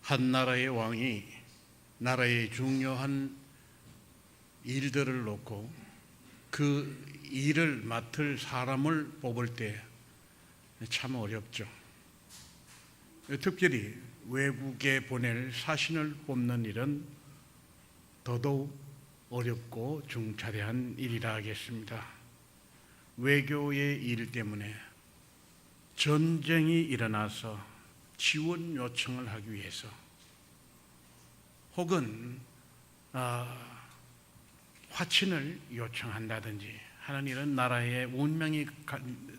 한 나라의 왕이 나라의 중요한 일들을 놓고 그 일을 맡을 사람을 뽑을 때 참 어렵죠. 특별히 외국에 보낼 사신을 뽑는 일은 더더욱 어렵고 중차대한 일이라 하겠습니다. 외교의 일 때문에 전쟁이 일어나서 지원 요청을 하기 위해서 혹은 화친을 요청한다든지 하는 일은 나라의 운명이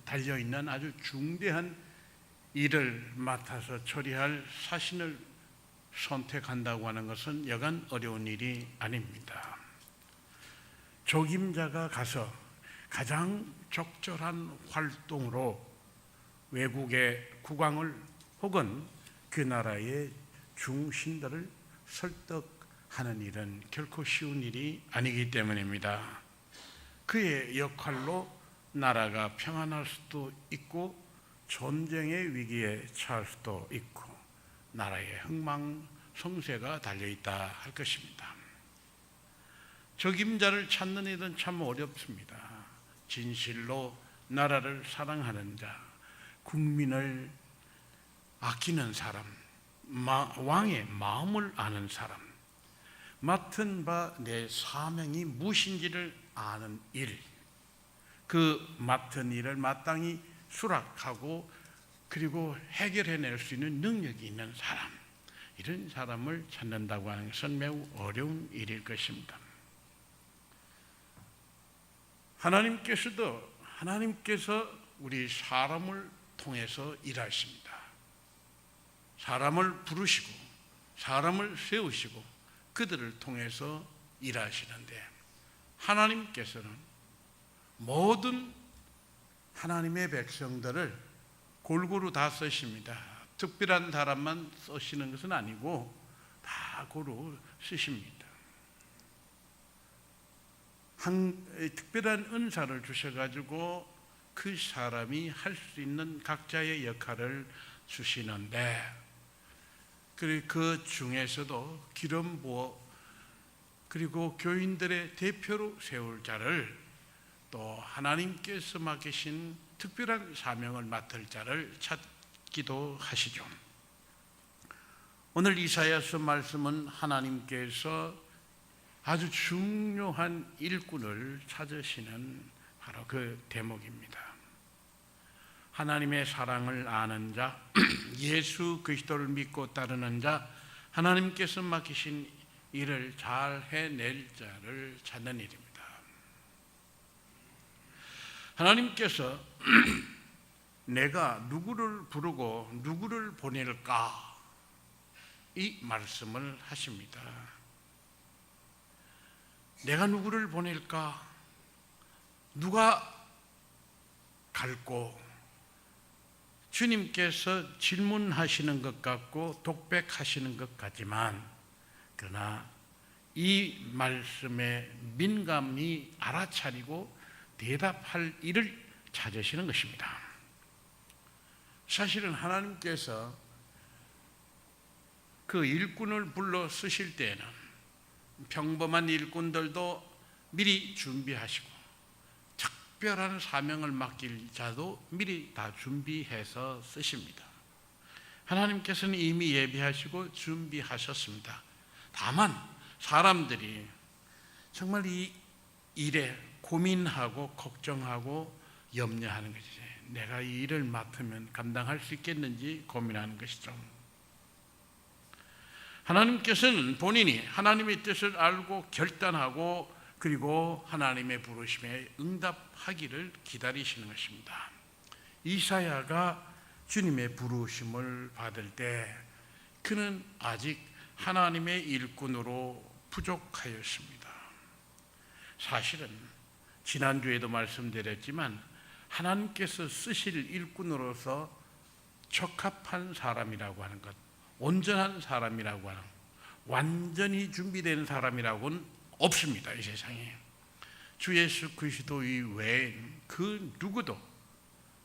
달려있는 아주 중대한 일을 맡아서 처리할 사신을 선택한다고 하는 것은 여간 어려운 일이 아닙니다. 적임자가 가서 가장 적절한 활동으로 외국의 국왕을 혹은 그 나라의 중신들을 설득하는 일은 결코 쉬운 일이 아니기 때문입니다. 그의 역할로 나라가 평안할 수도 있고 전쟁의 위기에 처할 수도 있고 나라의 흥망성쇠가 달려있다 할 것입니다. 적임자를 찾는 일은 참 어렵습니다. 진실로 나라를 사랑하는 자, 국민을 아끼는 사람, 왕의 마음을 아는 사람, 맡은 바 내 사명이 무엇인지를 아는 일, 그 맡은 일을 마땅히 수락하고 그리고 해결해낼 수 있는 능력이 있는 사람, 이런 사람을 찾는다고 하는 것은 매우 어려운 일일 것입니다. 하나님께서 우리 사람을 통해서 일하십니다. 사람을 부르시고 사람을 세우시고 그들을 통해서 일하시는데 하나님께서는 모든 하나님의 백성들을 골고루 다 쓰십니다. 특별한 사람만 쓰시는 것은 아니고 다 고루 쓰십니다. 특별한 은사를 주셔가지고 그 사람이 할 수 있는 각자의 역할을 주시는데 그 중에서도 기름 부어 그리고 교인들의 대표로 세울 자를 또 하나님께서 맡기신 특별한 사명을 맡을 자를 찾기도 하시죠. 오늘 이사야서 말씀은 하나님께서 아주 중요한 일꾼을 찾으시는 바로 그 대목입니다. 하나님의 사랑을 아는 자, 예수 그리스도를 믿고 따르는 자, 하나님께서 맡기신 일을 잘 해낼 자를 찾는 일입니다. 하나님께서 내가 누구를 부르고 누구를 보낼까 이 말씀을 하십니다. 내가 누구를 보낼까? 누가 갈고? 주님께서 질문하시는 것 같고 독백하시는 것 같지만 그러나 이 말씀에 민감히 알아차리고 대답할 일을 찾으시는 것입니다. 사실은 하나님께서 그 일꾼을 불러 쓰실 때에는 평범한 일꾼들도 미리 준비하시고 특별한 사명을 맡길 자도 미리 다 준비해서 쓰십니다. 하나님께서는 이미 예비하시고 준비하셨습니다. 다만 사람들이 정말 이 일에 고민하고 걱정하고 염려하는 것이지 내가 이 일을 맡으면 감당할 수 있겠는지 고민하는 것이죠. 하나님께서는 본인이 하나님의 뜻을 알고 결단하고 그리고 하나님의 부르심에 응답하기를 기다리시는 것입니다. 이사야가 주님의 부르심을 받을 때 그는 아직 하나님의 일꾼으로 부족하였습니다. 사실은 지난주에도 말씀드렸지만 하나님께서 쓰실 일꾼으로서 적합한 사람이라고 하는 것, 온전한 사람이라고 하는, 완전히 준비된 사람이라고는 없습니다. 이 세상에 주 예수 그리스도 외엔 그 누구도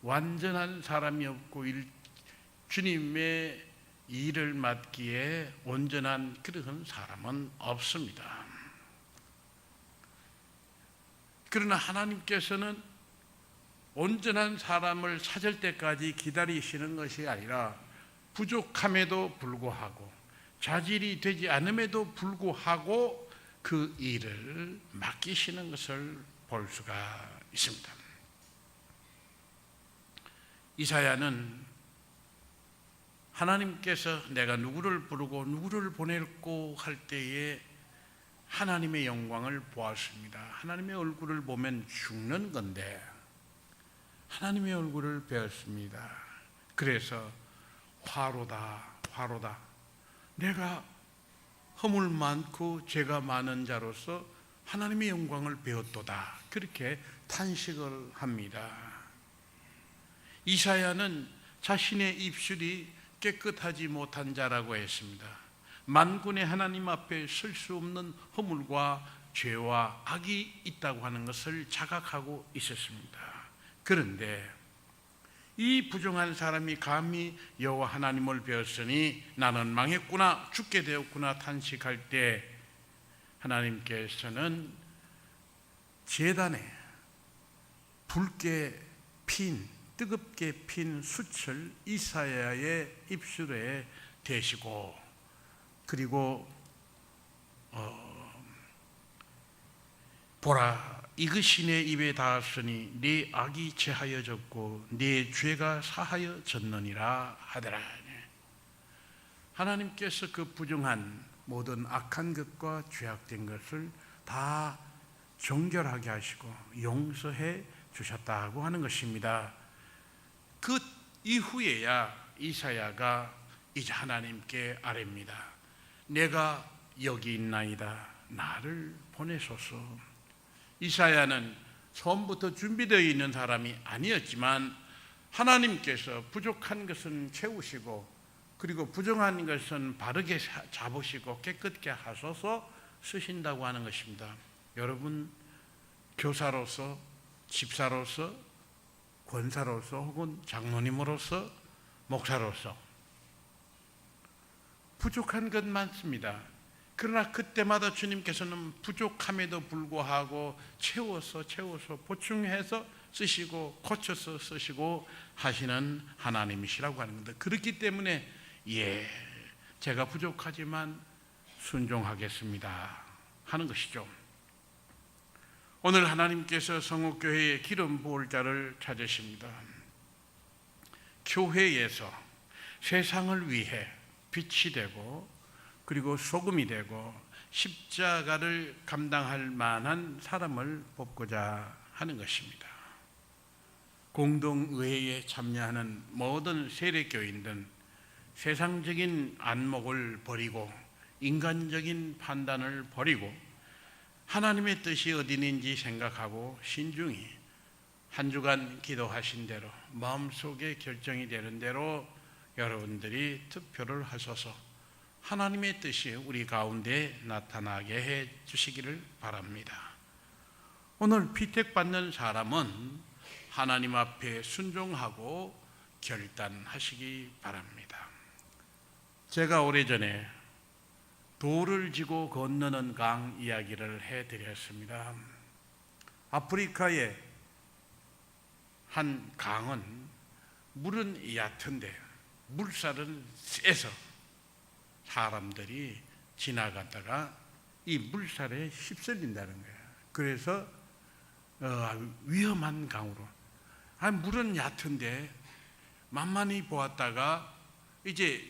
완전한 사람이 없고 주님의 일을 맡기에 온전한 그런 사람은 없습니다. 그러나 하나님께서는 온전한 사람을 찾을 때까지 기다리시는 것이 아니라 부족함에도 불구하고 자질이 되지 않음에도 불구하고 그 일을 맡기시는 것을 볼 수가 있습니다. 이사야는 하나님께서 내가 누구를 부르고 누구를 보낼고 할 때에 하나님의 영광을 보았습니다. 하나님의 얼굴을 보면 죽는 건데 하나님의 얼굴을 배웠습니다. 그래서 화로다 화로다, 내가 허물 많고 죄가 많은 자로서 하나님의 영광을 배웠도다, 그렇게 탄식을 합니다. 이사야는 자신의 입술이 깨끗하지 못한 자라고 했습니다. 만군의 하나님 앞에 설 수 없는 허물과 죄와 악이 있다고 하는 것을 자각하고 있었습니다. 그런데 이 부정한 사람이 감히 여호와 하나님을 배웠으니 나는 망했구나, 죽게 되었구나 탄식할 때 하나님께서는 제단에 붉게 핀, 뜨겁게 핀 숯을 이사야의 입술에 대시고, 그리고 보라, 이것이 내 입에 닿았으니 네 악이 제하여졌고 네 죄가 사하여졌느니라 하더라. 하나님께서 그 부정한 모든 악한 것과 죄악된 것을 다 정결하게 하시고 용서해 주셨다고 하는 것입니다. 그 이후에야 이사야가 이제 하나님께 아뢰입니다. 내가 여기 있나이다, 나를 보내소서. 이사야는 처음부터 준비되어 있는 사람이 아니었지만 하나님께서 부족한 것은 채우시고 그리고 부정한 것은 바르게 잡으시고 깨끗게 하소서 쓰신다고 하는 것입니다. 여러분, 교사로서, 집사로서, 권사로서 혹은 장로님으로서, 목사로서 부족한 것 많습니다. 그러나 그때마다 주님께서는 부족함에도 불구하고 채워서 보충해서 쓰시고 고쳐서 쓰시고 하시는 하나님이시라고 하는 겁니다. 그렇기 때문에 제가 부족하지만 순종하겠습니다 하는 것이죠. 오늘 하나님께서 성옥교회의 기름 부을 자를 찾으십니다. 교회에서 세상을 위해 빛이 되고 그리고 소금이 되고 십자가를 감당할 만한 사람을 뽑고자 하는 것입니다. 공동의회에 참여하는 모든 세례교인들은 세상적인 안목을 버리고 인간적인 판단을 버리고 하나님의 뜻이 어디 있는지 생각하고 신중히 한 주간 기도하신 대로 마음속에 결정이 되는 대로 여러분들이 투표를 하셔서 하나님의 뜻이 우리 가운데 나타나게 해 주시기를 바랍니다. 오늘 피택받는 사람은 하나님 앞에 순종하고 결단하시기 바랍니다. 제가 오래전에 돌을 지고 건너는 강 이야기를 해드렸습니다. 아프리카의 한 강은 물은 얕은데 물살은 세서 사람들이 지나가다가 이 물살에 휩쓸린다는 거예요. 그래서 위험한 강으로, 물은 얕은데 만만히 보았다가 이제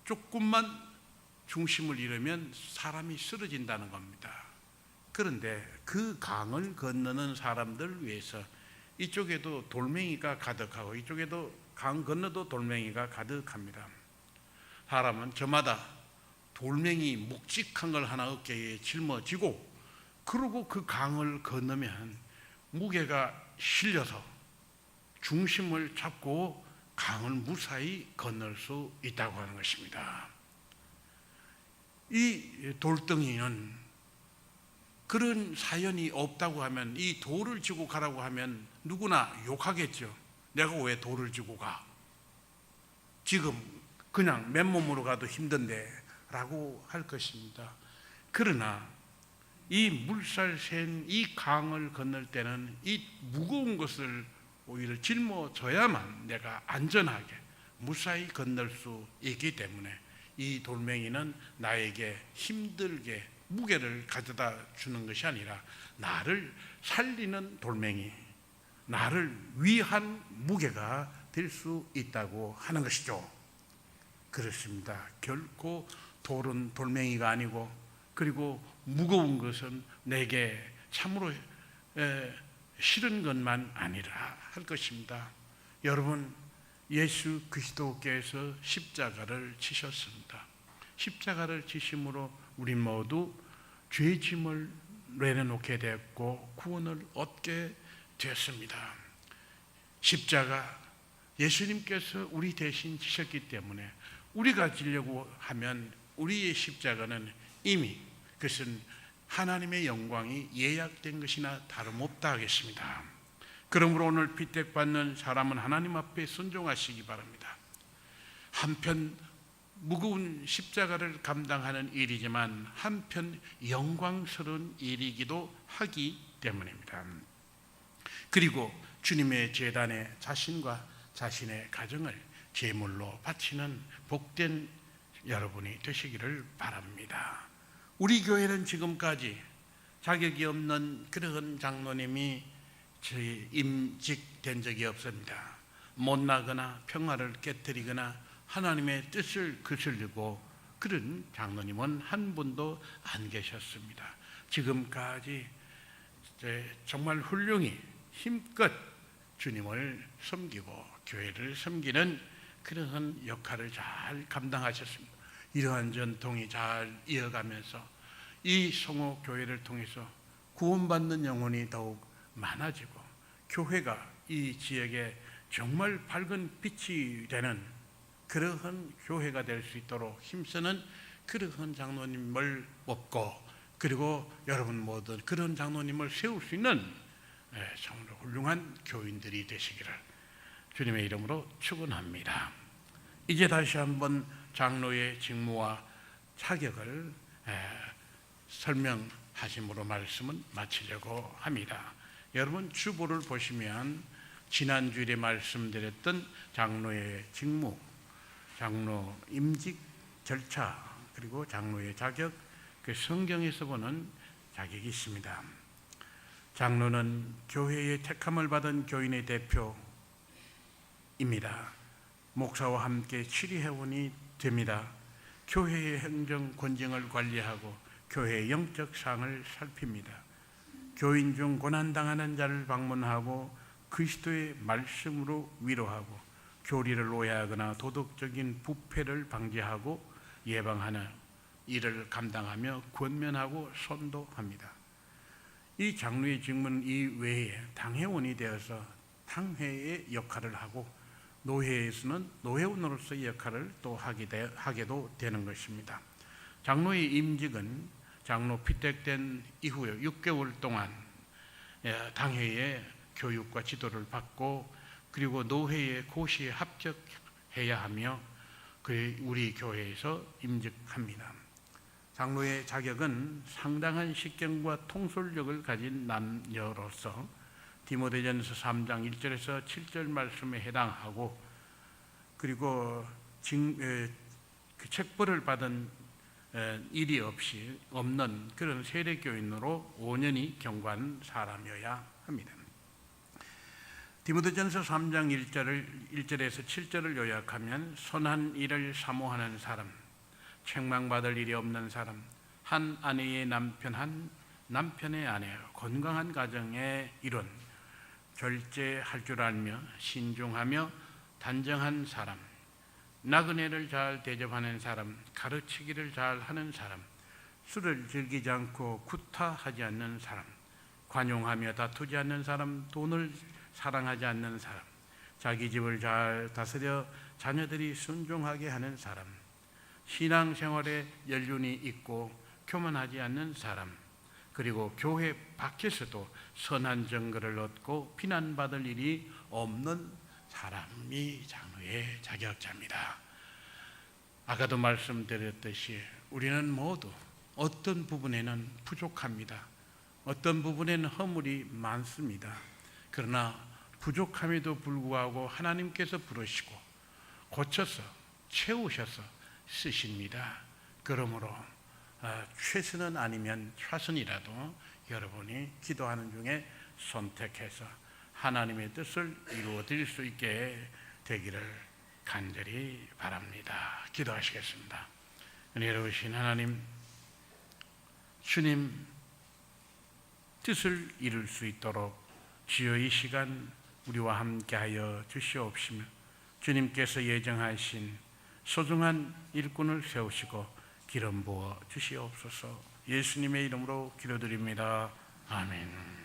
조금만 중심을 잃으면 사람이 쓰러진다는 겁니다. 그런데 그 강을 건너는 사람들 위해서 이쪽에도 돌멩이가 가득하고 이쪽에도 강 건너도 돌멩이가 가득합니다. 사람은 저마다 돌멩이 묵직한 걸 하나 어깨에 짊어지고 그러고 그 강을 건너면 무게가 실려서 중심을 잡고 강을 무사히 건널 수 있다고 하는 것입니다. 이 돌덩이는 그런 사연이 없다고 하면, 이 돌을 지고 가라고 하면 누구나 욕하겠죠. 내가 왜 돌을 지고 가? 지금 그냥 맨몸으로 가도 힘든데 라고 할 것입니다. 그러나 이 물살센 이 강을 건널 때는 이 무거운 것을 오히려 짊어져야만 내가 안전하게 무사히 건널 수 있기 때문에 이 돌멩이는 나에게 힘들게 무게를 가져다 주는 것이 아니라 나를 살리는 돌멩이, 나를 위한 무게가 될 수 있다고 하는 것이죠. 그렇습니다. 결코 돌은 돌멩이가 아니고, 그리고 무거운 것은 내게 참으로 싫은 것만 아니라 할 것입니다. 여러분, 예수 그리스도께서 십자가를 지셨습니다. 십자가를 지심으로 우리 모두 죄 짐을 내려놓게 되었고 구원을 얻게 되었습니다. 십자가, 예수님께서 우리 대신 지셨기 때문에 우리가 지려고 하면 우리의 십자가는 이미 그것은 하나님의 영광이 예약된 것이나 다름없다 하겠습니다. 그러므로 오늘 피택받는 사람은 하나님 앞에 순종하시기 바랍니다. 한편 무거운 십자가를 감당하는 일이지만 한편 영광스러운 일이기도 하기 때문입니다. 그리고 주님의 제단에 자신과 자신의 가정을 제물로 바치는 복된 여러분이 되시기를 바랍니다. 우리 교회는 지금까지 자격이 없는 그런 장로님이 임직된 적이 없습니다. 못나거나 평화를 깨뜨리거나 하나님의 뜻을 거슬리고 그런 장로님은 한 분도 안 계셨습니다. 지금까지 정말 훌륭히 힘껏 주님을 섬기고 교회를 섬기는 그러한 역할을 잘 감당하셨습니다. 이러한 전통이 잘 이어가면서 이 성호교회를 통해서 구원받는 영혼이 더욱 많아지고 교회가 이 지역에 정말 밝은 빛이 되는 그러한 교회가 될 수 있도록 힘쓰는 그러한 장로님을 뽑고, 그리고 여러분 모두 그런 장로님을 세울 수 있는 정말 훌륭한 교인들이 되시기를 주님의 이름으로 축원합니다. 이제 다시 한번 장로의 직무와 자격을 설명하심으로 말씀은 마치려고 합니다. 여러분 주보를 보시면 지난주에 말씀드렸던 장로의 직무, 장로 임직 절차, 그리고 장로의 자격, 그 성경에서 보는 자격이 있습니다. 장로는 교회의 택함을 받은 교인의 대표입니다. 목사와 함께 치리회원이 됩니다. 교회의 행정 권정을 관리하고 교회의 영적 상을 살핍니다. 교인 중 고난당하는 자를 방문하고 그리스도의 말씀으로 위로하고 교리를 오해하거나 도덕적인 부패를 방지하고 예방하는 일을 감당하며 권면하고 선도합니다. 이 장로의 직무는 이 외에 당회원이 되어서 당회의 역할을 하고 노회에서는 노회원으로서의 역할을 또 하게도 되는 것입니다. 장로의 임직은 장로 피택된 이후에 6개월 동안 당회의 교육과 지도를 받고 그리고 노회의 고시에 합격해야 하며 우리 교회에서 임직합니다. 장로의 자격은 상당한 식견과 통솔력을 가진 남녀로서 디모데전서 3장 1절에서 7절 말씀에 해당하고, 그리고 그 책벌을 받은 일이 없는 그런 세례교인으로 5년이 경과한 사람이어야 합니다. 디모데전서 3장 1절에서 7절을 요약하면 선한 일을 사모하는 사람, 책망받을 일이 없는 사람, 한 아내의 남편, 한 남편의 아내, 건강한 가정의 일원, 절제할 줄 알며 신중하며 단정한 사람, 나그네를 잘 대접하는 사람, 가르치기를 잘 하는 사람, 술을 즐기지 않고 구타하지 않는 사람, 관용하며 다투지 않는 사람, 돈을 사랑하지 않는 사람, 자기 집을 잘 다스려 자녀들이 순종하게 하는 사람, 신앙생활에 연륜이 있고 교만하지 않는 사람, 그리고 교회 밖에서도 선한 증거를 얻고 비난받을 일이 없는 사람이 장로의 자격자입니다. 아까도 말씀드렸듯이 우리는 모두 어떤 부분에는 부족합니다. 어떤 부분에는 허물이 많습니다. 그러나 부족함에도 불구하고 하나님께서 부르시고 고쳐서 채우셔서 쓰십니다. 그러므로 최선은 아니면 최선이라도 여러분이 기도하는 중에 선택해서 하나님의 뜻을 이루어 드릴 수 있게 되기를 간절히 바랍니다. 기도하시겠습니다. 은혜로우신 하나님, 주님 뜻을 이룰 수 있도록 주여 이 시간 우리와 함께하여 주시옵시며 주님께서 예정하신 소중한 일꾼을 세우시고 기름 부어 주시옵소서. 예수님의 이름으로 기도드립니다. 아멘.